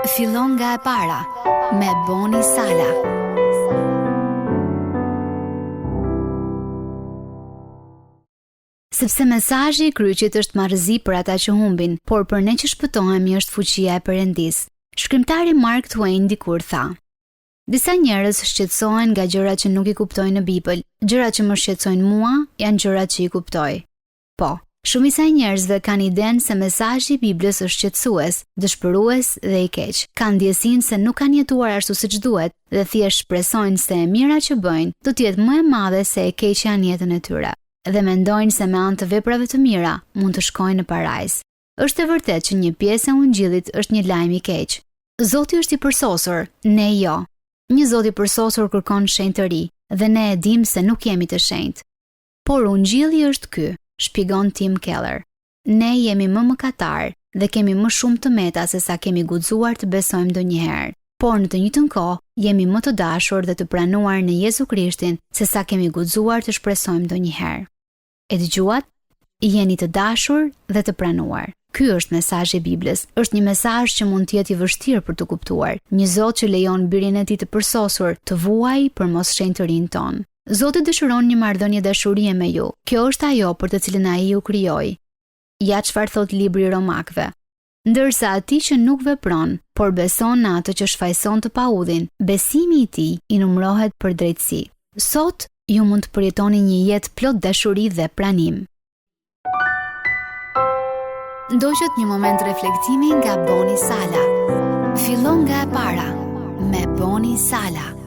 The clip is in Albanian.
Fillon nga e para me Boni Sala. Sepse mesazhi i kryqit është marrëzi për ata që humbin, por për ne që shpëtohemi është fuqia e Perëndis. Shkrimtari Mark Twain dikur tha: disa njerëz shqetësohen nga gjërat që nuk i kuptojnë në Bibël. Gjërat që më shqetësojnë mua janë gjërat që i kuptoj. Po, shumica e njerëzve kanë idenë se mesazhi i Biblës është shqetësues, dëshpërues dhe i keq. Kanë ndjesinë se nuk kanë jetuar ashtu siç duhet dhe thjesht shpresojnë se e mira që bëjnë do të jetë më e madhe se e keqja në jetën e tyre. Dhe mendojnë se me anë të veprave të mira mund të shkojnë në parajs. Është e vërtetë që një pjesë e ungjillit është një lajm i keq. Zoti është i përsosur, ne jo. Një Zot i përsosur kërkon shenjtë të ri dhe ne e dimë se nuk jemi të shenjtë. Por ungjilli është ky, shpjegon Tim Keller. Ne jemi më mëkatar dhe kemi më shumë të meta se sa kemi guxuar të besojmë ndonjëherë. Por në të njëjtën kohë jemi më të dashur dhe të pranuar në Jezu Krishtin se sa kemi guxuar të shpresojmë ndonjëherë. E dëgjuat? Jeni të dashur dhe të pranuar. Ky është mesazhi i Biblës. Është një mesazh që mund të jetë i vështirë për të kuptuar. Një Zot që lejon birin e tij të përsosur të vuajë për mos shenjtërinë tonë. Zoti dëshiron një marrëdhënie dashurie me ju. Kjo është ajo për të cilën ai ju krijoi. Ja çfarë thot libri i Romakëve. Ndërsa atij që nuk vepron, por beson në atë që shfaqson të paudhin, besimi i tij i numërohet për drejtësi. Sot ju mund të përjetoni një jetë plot dashuri dhe pranim. Ndoqët një moment reflektimi nga Boni Sala. Fillon nga e para me Boni Sala.